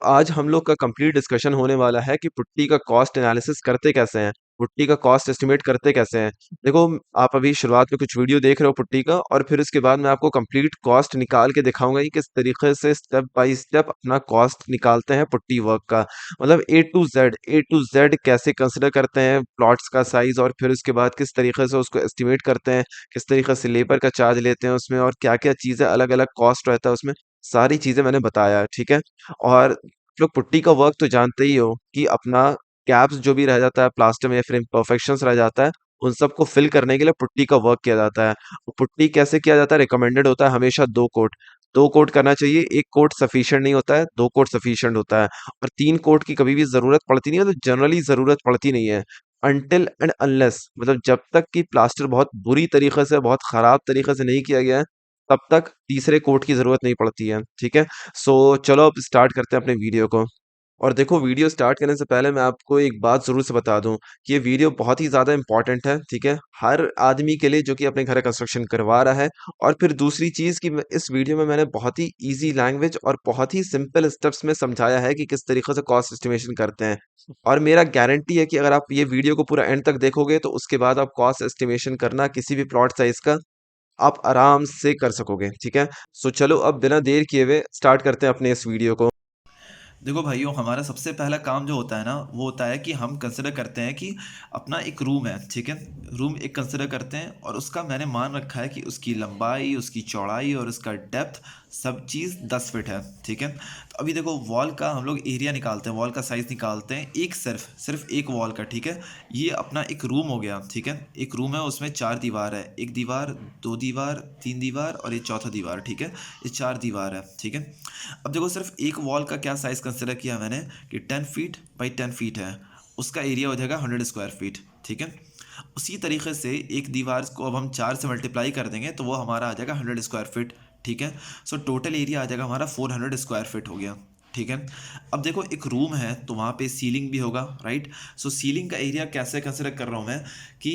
आज हम लोग का कंप्लीट डिस्कशन होने वाला है कि पुट्टी का कॉस्ट एनालिसिस करते कैसे हैं, पुट्टी का कॉस्ट एस्टिमेट करते कैसे हैं। देखो, आप अभी शुरुआत में कुछ वीडियो देख रहे हो पुट्टी का, और फिर उसके बाद मैं आपको कंप्लीट कॉस्ट निकाल के दिखाऊंगा कि किस तरीके से स्टेप बाय स्टेप अपना कॉस्ट निकालते हैं पुट्टी वर्क का। मतलब ए टू जेड कैसे कंसिडर करते हैं प्लॉट्स का साइज, और फिर उसके बाद किस तरीके से उसको एस्टिमेट करते हैं, किस तरीके से लेबर का चार्ज लेते हैं उसमें, और क्या क्या चीज़ें अलग अलग कॉस्ट रहता है उसमें। सारी चीज़ें मैंने बताया है, ठीक है। और लोग पुट्टी का वर्क तो जानते ही हो कि अपना कैप्स जो भी रह जाता है प्लास्टर में या फिर इम्परफेक्शंस रह जाता है, उन सबको फिल करने के लिए पुट्टी का वर्क किया जाता है। वो पुट्टी कैसे किया जाता है? रिकमेंडेड होता है हमेशा 2 कोट। 2 कोट करना चाहिए, 1 कोट सफिशिएंट नहीं होता है, 2 कोट सफिशिएंट होता है। और 3 कोट की कभी भी जरूरत पड़ती नहीं है, मतलब जनरली जरूरत पड़ती नहीं है। अनटिल एंड अनलेस, मतलब जब तक कि प्लास्टर बहुत बुरी तरीके से, बहुत खराब तरीके से नहीं किया गया है, तब तक तीसरे कोट की जरूरत नहीं पड़ती है, ठीक है। सो चलो अब स्टार्ट करते हैं अपने वीडियो को। और देखो, वीडियो स्टार्ट करने से पहले मैं आपको एक बात ज़रूर से बता दूं कि ये वीडियो बहुत ही ज़्यादा इंपॉर्टेंट है, ठीक है, हर आदमी के लिए जो कि अपने घर का कंस्ट्रक्शन करवा रहा है। और फिर दूसरी चीज़ कि इस वीडियो में मैंने बहुत ही इजी लैंग्वेज और बहुत ही सिंपल स्टेप्स में समझाया है कि किस तरीके से कॉस्ट एस्टिमेशन करते हैं। और मेरा गारंटी है कि अगर आप ये वीडियो को पूरा एंड तक देखोगे तो उसके बाद आप कॉस्ट एस्टिमेशन करना किसी भी प्लॉट साइज का आप आराम से कर सकोगे, ठीक है। सो चलो अब बिना देर किए हुए स्टार्ट करते हैं अपने इस वीडियो को। देखो भाइयों, हमारा सबसे पहला काम जो होता है ना, वो होता है कि हम कंसिडर करते हैं कि अपना एक रूम है, ठीक है। रूम एक कंसिडर करते हैं और उसका मैंने मान रखा है कि उसकी लंबाई, उसकी चौड़ाई और उसका डेप्थ सब चीज़ 10 फीट है, ठीक है। तो अभी देखो, वॉल का हम लोग एरिया निकालते हैं, वॉल का साइज़ निकालते हैं, एक सिर्फ सिर्फ एक वॉल का, ठीक है। ये अपना एक रूम हो गया, ठीक है। एक रूम है, उसमें 4 दीवार है, एक दीवार, 2 दीवार, 3 दीवार और ये चौथा दीवार, ठीक है। ये 4 दीवार है, ठीक है। अब देखो, सिर्फ एक वॉल का क्या साइज़ कंसिडर किया मैंने कि 10 फीट बाई 10 फीट है। उसका एरिया हो जाएगा 100 स्क्वायर फीट, ठीक है। उसी तरीके से एक दीवार को अब हम 4 से मल्टीप्लाई कर देंगे तो वो हमारा आ जाएगा 100 स्क्वायर फीट, ठीक है। सो टोटल एरिया आ जाएगा हमारा 400 स्क्वायर फीट हो गया, ठीक है। अब देखो, एक रूम है तो वहाँ पे सीलिंग भी होगा, राइट। सो सीलिंग का एरिया कैसे कंसिडर कर रहा हूँ मैं कि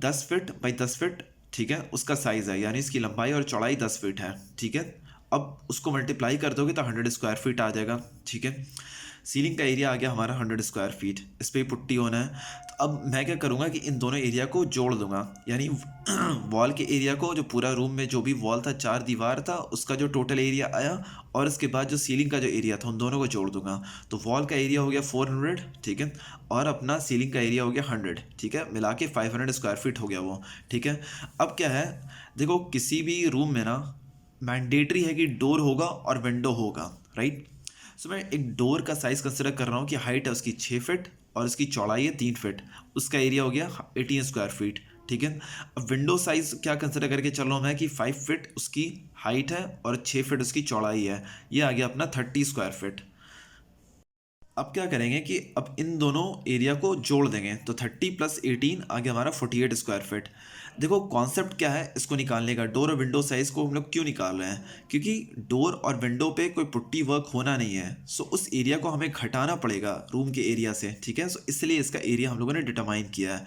10 फीट बाई 10 फीट, ठीक है, उसका साइज़ है, यानी इसकी लंबाई और चौड़ाई 10 फीट है, ठीक है। अब उसको मल्टीप्लाई कर दोगे तो 100 स्क्वायर फीट आ जाएगा, ठीक है। सीलिंग का एरिया आ गया हमारा 100 स्क्वायर फीट, इस पर पुट्टी होना है। तो अब मैं क्या करूँगा कि इन दोनों एरिया को जोड़ दूंगा, यानी वॉल के एरिया को, जो पूरा रूम में जो भी वॉल था, 4 दीवार था, उसका जो टोटल एरिया आया, और उसके बाद जो सीलिंग का जो एरिया था, उन दोनों को जोड़ दूंगा। तो वॉल का एरिया हो गया 400, ठीक है। और अपना सीलिंग का एरिया हो गया 100, ठीक है, मिला के 500 स्क्वायर फीट हो गया वो, ठीक है। अब क्या है, देखो, किसी भी रूम में ना मैंडेटरी है कि डोर होगा और विंडो होगा, राइट। सो मैं एक डोर का साइज़ कंसिडर कर रहा हूँ कि हाइट है उसकी 6 फीट और उसकी चौड़ाई है 3 फीट। उसका एरिया हो गया 18 स्क्वायर फीट, ठीक है। अब विंडो साइज़ क्या कंसिडर करके चल रहा हूँ मैं कि 5 फीट उसकी हाइट है और 6 फीट उसकी चौड़ाई है। ये आ गया अपना 30 स्क्वायर फीट। अब क्या करेंगे कि अब इन दोनों एरिया को जोड़ देंगे तो 30 + 18 आ गया हमारा 48 स्क्वायर फीट। देखो, कॉन्सेप्ट क्या है इसको निकालने का, डोर और विंडो साइज को हम लोग क्यों निकाल रहे हैं, क्योंकि डोर और विंडो पे कोई पुट्टी वर्क होना नहीं है। सो उस एरिया को हमें घटाना पड़ेगा रूम के एरिया से, ठीक है। सो इसलिए इसका एरिया हम लोगों ने डिटरमाइन किया है।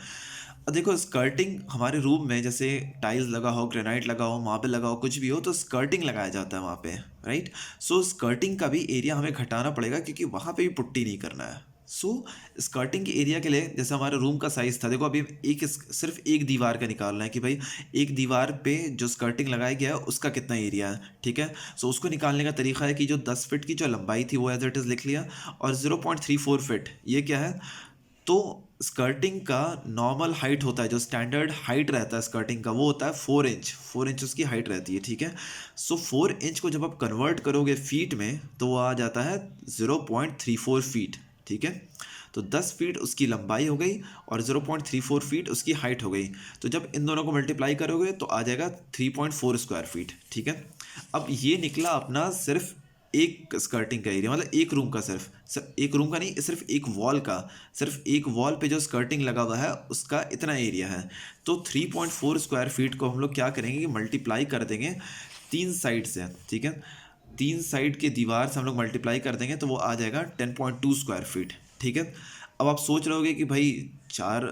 अब देखो, स्कर्टिंग हमारे रूम में जैसे टाइल्स लगा हो, ग्रेनाइट लगा हो, मार्बल लगा हो, कुछ भी हो, तो स्कर्टिंग लगाया जाता है वहाँ पे, राइट। सो स्कर्टिंग का भी एरिया हमें घटाना पड़ेगा क्योंकि वहाँ पे भी पुट्टी नहीं करना है। सो स्कर्टिंग के एरिया के लिए, जैसे हमारे रूम का साइज़ था, देखो अभी सिर्फ एक दीवार का निकालना है कि भाई एक दीवार पे जो स्कर्टिंग लगाया गया है उसका कितना एरिया है, ठीक है। सो उसको निकालने का तरीका है कि जो 10 फीट की जो लंबाई थी वो एज इट इज़ लिख लिया, और 0.34 फीट ये क्या है, तो स्कर्टिंग का नॉर्मल हाइट होता है, जो स्टैंडर्ड हाइट रहता है स्कर्टिंग का, वो होता है 4 इंच। 4 इंच उसकी हाइट रहती है, ठीक है। सो 4 इंच को जब आप कन्वर्ट करोगे फीट में तो वो आ जाता है 0.34 फीट, ठीक है। तो 10 फीट उसकी लंबाई हो गई और 0.34 फीट उसकी हाइट हो गई। तो जब इन दोनों को मल्टीप्लाई करोगे तो आ जाएगा 3.4 स्क्वायर फीट, ठीक है। अब ये निकला अपना सिर्फ एक स्कर्टिंग का एरिया, मतलब एक रूम का, सिर्फ एक रूम का नहीं, सिर्फ एक वॉल का, सिर्फ एक वॉल पे जो स्कर्टिंग लगा हुआ है उसका इतना एरिया है। तो 3.4 स्क्वायर फीट को हम लोग क्या करेंगे कि मल्टीप्लाई कर देंगे 3 साइड से, ठीक है। 3 साइड के दीवार से हम लोग मल्टीप्लाई कर देंगे तो वो आ जाएगा 10.2 स्क्वायर फीट, ठीक है। अब आप सोच रहे होगे कि भाई चार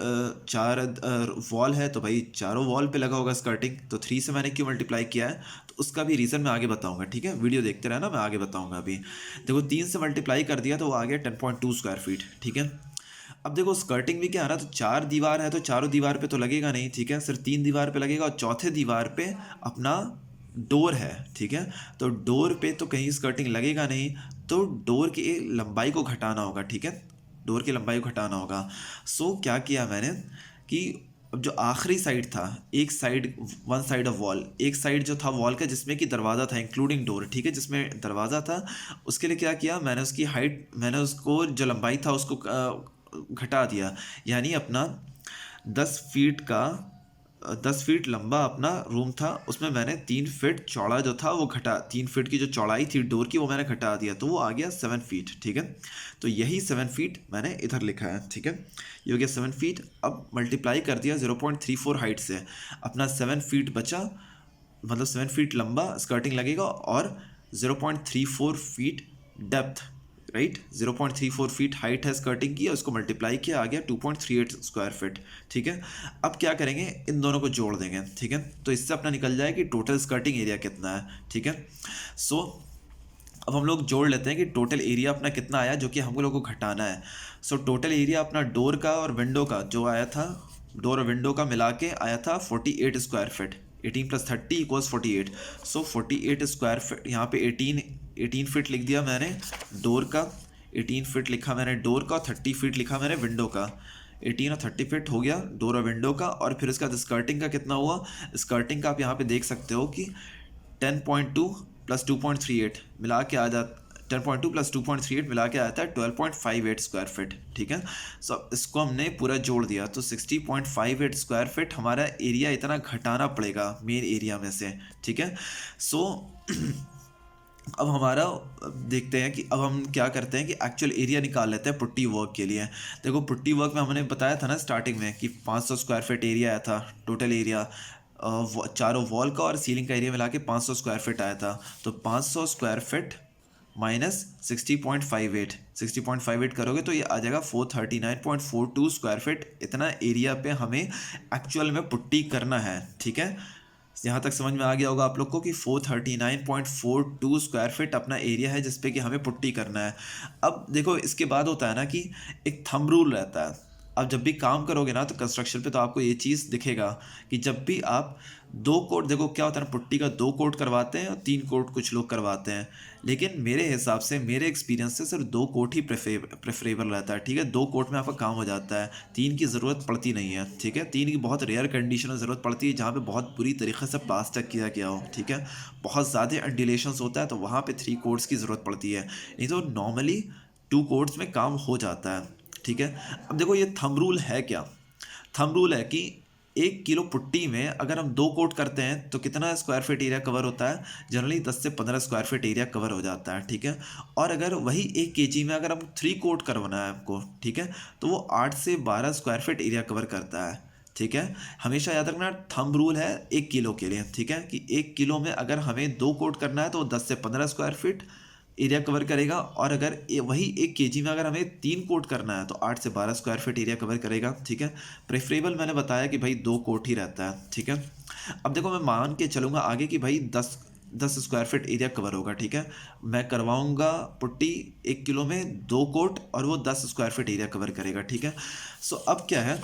वॉल है तो भाई चारों वॉल पे लगा होगा स्कर्टिंग, तो 3 से मैंने क्यों मल्टीप्लाई किया है, तो उसका भी रीज़न मैं आगे बताऊंगा, ठीक है, वीडियो देखते रहना, मैं आगे बताऊंगा अभी। देखो 3 से मल्टीप्लाई कर दिया तो वो आ गया 10.2 स्क्वायर फीट, ठीक है। अब देखो स्कर्टिंग भी क्या है ना, तो 4 दीवार है तो चारों दीवार पे तो लगेगा नहीं, ठीक है, सिर्फ 3 दीवार पे लगेगा, और चौथे दीवार पे अपना डोर है, ठीक है। तो डोर पे तो कहीं स्कर्टिंग लगेगा नहीं, तो डोर की लंबाई को घटाना होगा, ठीक है, डोर की लंबाई को घटाना होगा। सो क्या किया मैंने कि अब जो आखिरी साइड था, एक side, one side of wall, एक साइड जो था वॉल का जिसमें कि दरवाज़ा था इंक्लूडिंग डोर, ठीक है, जिसमें दरवाज़ा था, उसके लिए क्या किया मैंने, उसकी हाइट, मैंने उसको जो लंबाई था उसको घटा दिया। यानी अपना 10 फीट का 10 फीट लंबा अपना रूम था, उसमें मैंने 3 फीट चौड़ा जो था वो घटा, 3 फीट की जो चौड़ाई थी डोर की वो मैंने घटा दिया, तो वो आ गया 7 फीट, ठीक है। तो यही 7 फीट मैंने इधर लिखा है, ठीक है, ये हो गया 7 फीट। अब मल्टीप्लाई कर दिया 0.34 हाइट से, अपना 7 फीट बचा, मतलब 7 फीट लंबा स्कर्टिंग लगेगा, और 0.34 feet depth, right, 0.34 feet height है स्कर्टिंग की, उसको मल्टीप्लाई किया, आ गया 2.38 स्क्वायर फीट, ठीक है। अब क्या करेंगे, इन दोनों को जोड़ देंगे, ठीक है, तो इससे अपना निकल जाए कि टोटल स्कर्टिंग एरिया कितना है, ठीक है। सो अब हम लोग जोड़ लेते हैं कि टोटल एरिया अपना कितना आया जो कि हम लोग को घटाना है। सो टोटल एरिया अपना डोर का और विंडो का जो आया था, डोर और विंडो का मिला के आया था 48 स्क्वायर फीट, 18 + 30 = 48। सो 48 स्क्वायर फीट, यहाँ पे 18 फीट लिख दिया मैंने डोर का, 18 फीट लिखा मैंने डोर का, 30 फीट लिखा मैंने विंडो का। 18 और 30 फीट हो गया डोर और विंडो का, और फिर उसका स्कर्टिंग का कितना हुआ, स्कर्टिंग का आप यहाँ पे देख सकते हो कि 10.2 + 2.38 मिला के आ जाता, 10.2 + 2.38 मिला के आता है 12.58 स्क्वायर फीट, ठीक है। सो इसको हमने पूरा जोड़ दिया तो 60.58 स्क्वायर फीट हमारा एरिया इतना घटाना पड़ेगा मेन एरिया में से, ठीक है। सो अब हमारा, देखते हैं कि अब हम क्या करते हैं कि एक्चुअल एरिया निकाल लेते हैं पुट्टी वर्क के लिए। देखो पुट्टी वर्क में हमने बताया था ना स्टार्टिंग में कि 500 स्क्वायर फीट एरिया आया था, टोटल एरिया चारों वॉल का और सीलिंग का एरिया मिला के 500 स्क्वायर फीट आया था। तो 500 स्क्वायर फीट माइनस 60.58 करोगे तो ये आ जाएगा 439.42 स्क्वायर फीट। इतना एरिया पे हमें एक्चुअल में पुट्टी करना है, ठीक है। यहाँ तक समझ में आ गया होगा आप लोग को कि 439.42 स्क्वायर फीट अपना एरिया है जिसपे कि हमें पुट्टी करना है। अब देखो इसके बाद होता है ना कि एक थंब रूल रहता है। अब जब भी काम करोगे ना तो कंस्ट्रक्शन पे तो आपको ये चीज़ दिखेगा कि जब भी आप 2 कोट, देखो क्या होता है ना, पुट्टी का 2 कोट करवाते हैं और 3 कोट कुछ लोग करवाते हैं, लेकिन मेरे हिसाब से, मेरे एक्सपीरियंस से सिर्फ 2 कोट ही प्रेफरेबल रहता है, ठीक है। 2 कोट में आपका काम हो जाता है, 3 की ज़रूरत पड़ती नहीं है, ठीक है। 3 की बहुत रेयर कंडीशन में ज़रूरत पड़ती है जहाँ पे बहुत बुरी तरीके से प्लास्टर किया गया हो, ठीक है, बहुत ज़्यादा अंडिलेशंस होता है तो वहाँ पे 3 कोट्स की ज़रूरत पड़ती है, नहीं तो नॉर्मली 2 कोट्स में काम हो जाता है, ठीक है। अब देखो ये थंब रूल है क्या, थंब रूल है कि 1 किलो पुट्टी में अगर हम 2 कोट करते हैं तो कितना स्क्वायर फीट एरिया कवर होता है, जनरली 10 से 15 स्क्वायर फीट एरिया कवर हो जाता है, ठीक है। और अगर वही 1 kg में अगर हम 3 कोट करवाना है आपको, ठीक है, तो वो 8 से 12 स्क्वायर फीट एरिया कवर करता है, ठीक है। हमेशा याद रखना थंब रूल है 1 किलो के लिए, ठीक है, कि 1 किलो में अगर हमें 2 कोट करना है तो 10 से 15 स्क्वायर फीट एरिया कवर करेगा, और अगर वही 1 kg में अगर हमें 3 कोट करना है तो 8 से 12 स्क्वायर फीट एरिया कवर करेगा, ठीक है। प्रेफरेबल मैंने बताया कि भाई 2 कोट ही रहता है, ठीक है। अब देखो मैं मान के चलूँगा आगे कि भाई 10 स्क्वायर फीट एरिया कवर होगा, ठीक है। मैं करवाऊँगा पुट्टी 1 किलो में 2 कोट और वो 10 स्क्वायर फीट एरिया कवर करेगा, ठीक है। सो अब क्या है,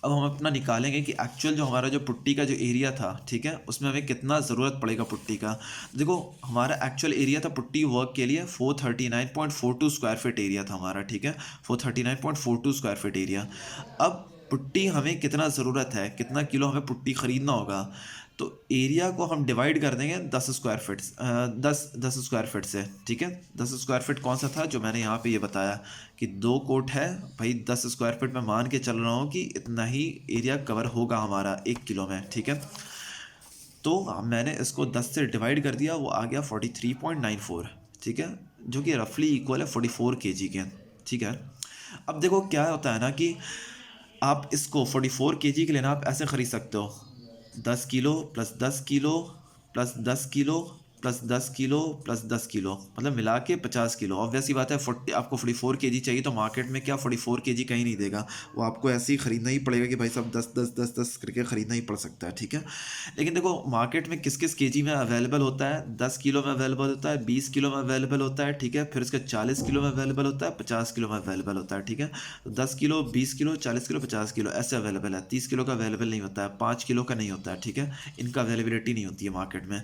अब हम अपना निकालेंगे कि एक्चुअल जो हमारा जो पुट्टी का जो एरिया था, ठीक है, उसमें हमें कितना ज़रूरत पड़ेगा पुट्टी का। देखो हमारा एक्चुअल एरिया था पुट्टी वर्क के लिए 439.42 स्क्वायर फीट एरिया था हमारा, ठीक है, 439.42 स्क्वायर फीट एरिया। अब पुट्टी हमें कितना ज़रूरत है, कितना किलो हमें पुट्टी ख़रीदना होगा, तो एरिया को हम डिवाइड कर देंगे 10 स्क्वायर फीट, 10 स्क्वायर फीट से, ठीक है। 10 स्क्वायर फीट कौन सा था जो मैंने यहाँ पे ये बताया कि 2 कोट है, भाई 10 स्क्वायर फीट में मान के चल रहा हूँ कि इतना ही एरिया कवर होगा हमारा 1 किलो में, ठीक है। तो मैंने इसको 10 से डिवाइड कर दिया, वो आ गया 43.94, ठीक है, जो कि रफली इक्वल है 44 kg के, ठीक है। अब देखो क्या होता है ना कि आप इसको 44 kg के लेना आप ऐसे ख़रीद सकते हो, 10 kilo + 10 kilo + 10 kilo plus 10 kilo plus 10 kilo, मतलब मिला के 50 किलो। ऑब्वियस ही बात है, 40 आपको 44 kg चाहिए तो मार्केट में क्या 44 kg कहीं नहीं देगा, वो आपको ऐसे ही खरीदना ही पड़ेगा कि भाई साहब 10 10 10 10 करके खरीदना ही पड़ सकता है, ठीक है। लेकिन देखो मार्केट में किस किस केजी में अवेलेबल होता है, 10 किलो में अवेलेबल होता है, 20 किलो में अवेलेबल होता है, ठीक है। फिर उसके 40 किलो में अवेलेबल होता है, 50 किलो में अवेलेबल होता है, ठीक है। तो 10 किलो, 20 किलो, 40 किलो, 50 किलो ऐसे अवेलेबल है। 30 किलो का अवेलेबल नहीं होता है, 5 किलो का नहीं होता है, ठीक है। इनका अवेलेबिलिटी नहीं होती है मार्केट में।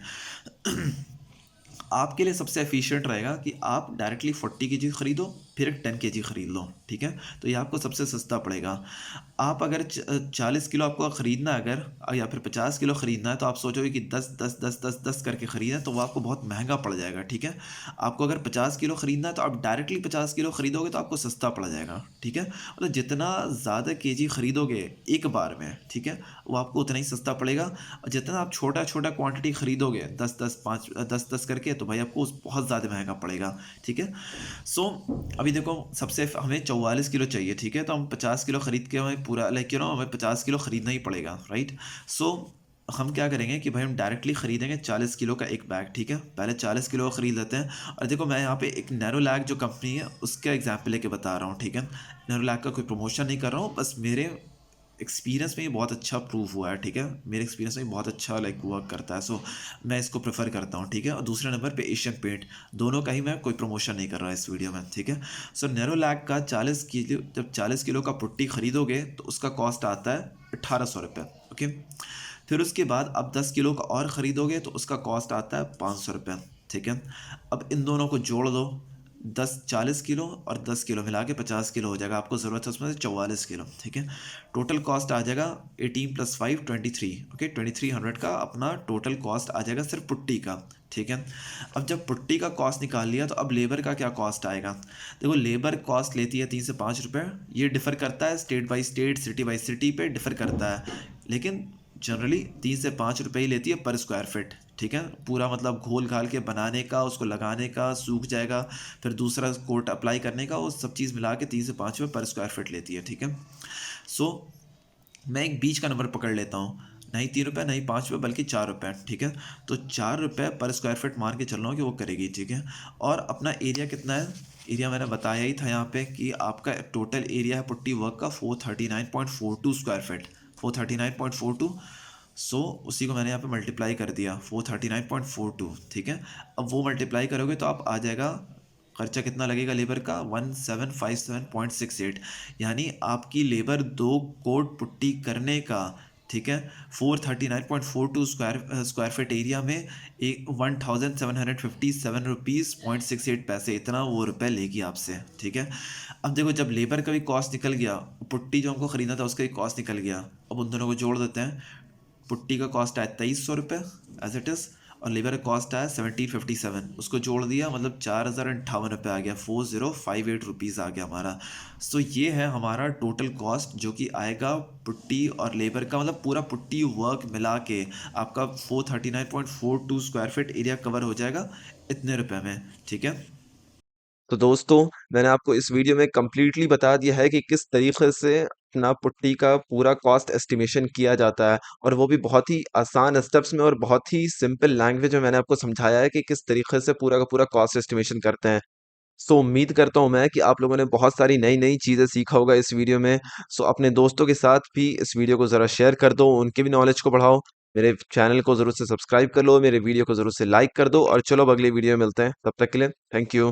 आपके लिए सबसे एफिशिएंट रहेगा कि आप डायरेक्टली 40 kg खरीदो, फिर एक 10 kg खरीद लो, ठीक है। तो ये आपको सबसे सस्ता पड़ेगा। आप अगर 40 किलो आपको खरीदना है अगर, या फिर 50 किलो खरीदना है, तो आप सोचोगे कि 10 10 10 10 10 करके खरीदें, तो वो आपको बहुत महंगा पड़ जाएगा, ठीक है। आपको अगर 50 किलो खरीदना है तो आप डायरेक्टली 50 किलो खरीदोगे तो आपको सस्ता पड़ जाएगा, ठीक है। मतलब जितना ज़्यादा केजी खरीदोगे एक बार में, ठीक है, वो आपको उतना ही सस्ता पड़ेगा। और जितना आप छोटा छोटा क्वांटिटी खरीदोगे 10 10 5 10 10 करके, तो भाई आपको बहुत ज़्यादा महंगा पड़ेगा, ठीक है। सो अभी देखो सबसे हमें 44 किलो चाहिए, ठीक है। तो हम 50 किलो खरीद के हमें पूरा लाइक हमें 50 किलो खरीदना ही पड़ेगा, राइट। सो हम क्या करेंगे कि भाई हम डायरेक्टली खरीदेंगे 40 किलो का एक बैग, ठीक है। पहले 40 किलो का खरीद लेते हैं। और देखो मैं यहाँ पे एक नैरो लैक जो कंपनी है उसका एग्जाम्पल लेके बता रहा हूँ, ठीक है। नैरो लैक का कोई प्रमोशन नहीं कर रहा हूँ, बस मेरे एक्सपीरियंस में ये बहुत अच्छा प्रूव हुआ है, ठीक है। मेरे एक्सपीरियंस में बहुत अच्छा लाइक वर्क करता है, सो मैं इसको प्रेफर करता हूँ, ठीक है। और दूसरे नंबर पे एशियन पेंट, दोनों का ही मैं कोई प्रमोशन नहीं कर रहा इस वीडियो में, ठीक है। सो नैरो लैक का 40 किलो, जब 40 किलो का पुट्टी खरीदोगे तो उसका कॉस्ट आता है 1800 रुपये, ओके। फिर उसके बाद अब 10 किलो का और ख़रीदोगे तो उसका कॉस्ट आता है 500 रुपये, ठीक है। अब इन दोनों को जोड़ दो, 40 किलो और 10 किलो मिला के 50 किलो हो जाएगा। आपको ज़रूरत है उसमें से 44 किलो, ठीक है। टोटल कॉस्ट आ जाएगा 18 + 5 23, ओके। 2300 का अपना टोटल कॉस्ट आ जाएगा सिर्फ पुट्टी का, ठीक है। अब जब पुट्टी का कॉस्ट निकाल लिया तो अब लेबर का क्या कॉस्ट आएगा। देखो लेबर कॉस्ट लेती है 3 से 5 रुपये। ये डिफ़र करता है state by state, city by city पे डिफ़र करता है, लेकिन जनरली 3 से 5 रुपये ही लेती है पर स्क्वायर फिट, ठीक है। पूरा मतलब घोल घाल के बनाने का, उसको लगाने का, सूख जाएगा, फिर दूसरा कोट अप्लाई करने का, वो सब चीज़ मिला के 3 से 5 रुपये पर स्क्वायर फिट लेती है, ठीक है। सो मैं एक बीच का नंबर पकड़ लेता हूँ, नहीं 3 रुपये नहीं 5 रुपये बल्कि 4 रुपये, ठीक है। तो 4 रुपये पर स्क्वायर फिट मान के चल रहा हूँ कि वो करेगी, ठीक है। और अपना एरिया कितना है, एरिया मैंने बताया ही था यहाँ पे कि आपका टोटल एरिया है पुट्टी वर्क का 439.42 स्क्वायर फिट, 439.42। सो उसी को मैंने यहाँ पे मल्टीप्लाई कर दिया 439.42, ठीक है। अब वो मल्टीप्लाई करोगे तो आप आ जाएगा खर्चा कितना लगेगा लेबर का 1757.68, यानी आपकी लेबर 2 कोट पुट्टी करने का, ठीक है, 439.42 स्क्वायर फिट एरिया में एक 1757.68 रुपीज़, इतना वो रुपये लेगी आपसे, ठीक है। अब देखो जब लेबर का भी कॉस्ट निकल गया, पुट्टी जो हमको ख़रीदना था उसका भी कॉस्ट निकल गया, अब उन दोनों को जोड़ देते हैं। पुट्टी का कॉस्ट आया 2300 रुपये एज इट इज़, और लेबर का कॉस्ट आया 1757, उसको जोड़ दिया मतलब 4058 रुपये आ गया, 4058 रुपीज़ आ गया हमारा। सो ये है हमारा टोटल कॉस्ट जो कि आएगा पुट्टी और लेबर का, मतलब पूरा पुट्टी वर्क मिला के आपका 439.42 स्क्वायर फिट एरिया कवर हो जाएगा इतने रुपए में, ठीक है। तो दोस्तों, मैंने आपको इस वीडियो में कंप्लीटली बता दिया है कि किस तरीके से अपना पुट्टी का पूरा कॉस्ट एस्टिमेशन किया जाता है, और वो भी बहुत ही आसान स्टेप्स में और बहुत ही सिंपल लैंग्वेज में मैंने आपको समझाया है कि किस तरीके से पूरा का पूरा कॉस्ट एस्टिमेशन करते हैं। सो उम्मीद करता हूँ मैं कि आप लोगों ने बहुत सारी नई-नई चीज़ें सीखा होगा इस वीडियो में। सो अपने दोस्तों के साथ भी इस वीडियो को ज़रा शेयर कर दो, उनके भी नॉलेज को बढ़ाओ। मेरे चैनल को ज़रूर से सब्सक्राइब कर लो, मेरे वीडियो को ज़रूर से लाइक कर दो, और चलो अब अगली वीडियो में मिलते हैं। तब तक के लिए थैंक यू।